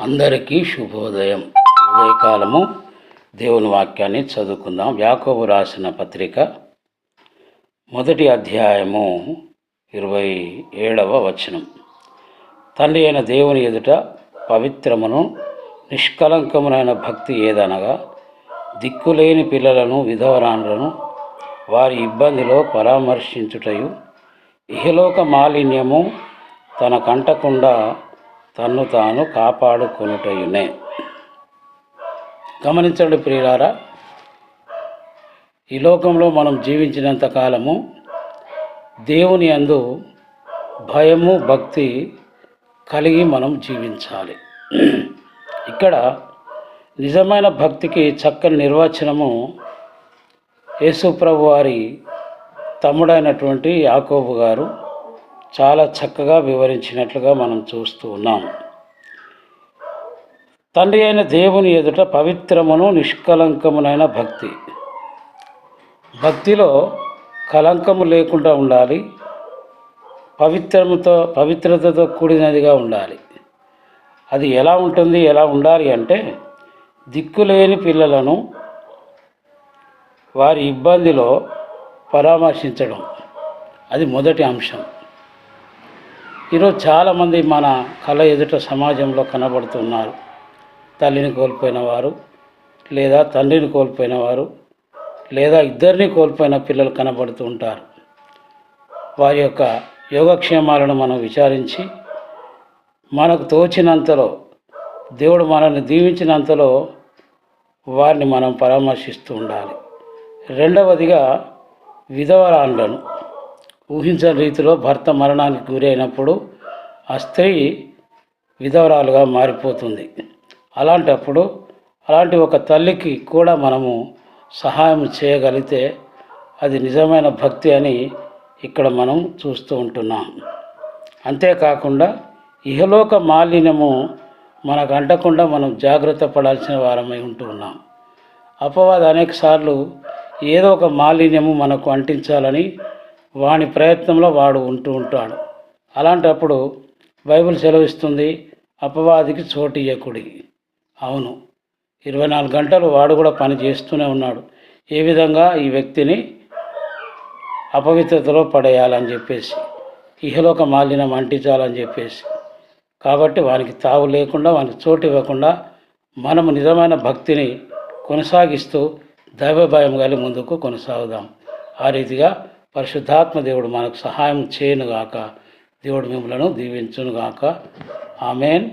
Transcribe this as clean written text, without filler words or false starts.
అందరికీ శుభోదయం. ఉదయకాలము దేవుని వాక్యాన్ని చదువుకుందాం. యాకోబు రాసిన పత్రిక 1వ అధ్యాయము 27వ వచనం. తండ్రి అయిన దేవుని ఎదుట పవిత్రమును నిష్కలంకమునైన భక్తి ఏదనగా, దిక్కులేని పిల్లలను, విధవరాండ్లను వారి ఇబ్బందిలో పరామర్శించుటయు, ఇహలోక మాలిన్యము తనకంటకుండా తన్ను తాను కాపాడుకొనుటయునే. గమనించండి ప్రియులారా, ఈ లోకంలో మనం జీవించినంత కాలము దేవుని యందు భయము, భక్తి కలిగి మనం జీవించాలి. ఇక్కడ నిజమైన భక్తికి చక్కని నిర్వచనము యేసు ప్రభు వారి తమ్ముడైనటువంటి యాకోబు గారు చాలా చక్కగా వివరించినట్లుగా మనం చూస్తూ ఉన్నాం. తండ్రి అయిన దేవుని ఎదుట పవిత్రమును నిష్కలంకమునైన భక్తి. భక్తిలో కలంకము లేకుండా ఉండాలి, పవిత్రతతో కూడినదిగా ఉండాలి. అది ఎలా ఉంటుంది, ఎలా ఉండాలి అంటే, దిక్కులేని పిల్లలను వారి ఇబ్బందిలో పరామర్శించడం, అది మొదటి అంశం. ఈరోజు చాలామంది మన కళ్ళ ఎదుట సమాజంలో కనబడుతున్నారు. తల్లిని కోల్పోయిన వారు, లేదా తండ్రిని కోల్పోయిన వారు, లేదా ఇద్దరిని కోల్పోయిన పిల్లలు కనబడుతూ ఉంటారు. వారి యొక్క యోగక్షేమాలను మనం విచారించి, మనకు తోచినంతలో, దేవుడు మనల్ని దీవించినంతలో వారిని మనం పరామర్శిస్తూ ఉండాలి. రెండవదిగా, విధవరాండ్లను ఊహించని రీతిలో భర్త మరణానికి గురైనప్పుడు ఆ స్త్రీ విధవరాలుగా మారిపోతుంది. అలాంటి ఒక తల్లికి కూడా మనము సహాయం చేయగలిగితే అది నిజమైన భక్తి అని ఇక్కడ మనం చూస్తూ ఉంటున్నాం. అంతేకాకుండా ఇహలోక మాలిన్యము మనకు అంటకుండా మనం జాగ్రత్త పడాల్సిన వారమై ఉంటూ ఉన్నాం. అపవాది అనేక సార్లు ఏదో ఒక మాలిన్యము మనకు అంటించాలని వాని ప్రయత్నంలో వాడు ఉంటాడు. అలాంటప్పుడు బైబిల్ సెలవిస్తుంది, అపవాదికి చోటు ఇయ్యకుడి. అవును, 24 గంటలు వాడు కూడా పని చేస్తూనే ఉన్నాడు. ఏ విధంగా ఈ వ్యక్తిని అపవిత్రతలో పడేయాలని చెప్పేసి, ఇహలోక మాలిన్యం అంటించాలని చెప్పేసి. కాబట్టి వానికి తావు లేకుండా, వానికి చోటు ఇవ్వకుండా మనము నిజమైన భక్తిని కొనసాగిస్తూ దైవ భయం కలిగి ముందుకు కొనసాగుదాం. ఆ రీతిగా పరిశుద్ధాత్మ దేవుడు మనకు సహాయం చేయనుగాక. దేవుడు మిమ్మలను దీవించునుగాక. ఆమేన్.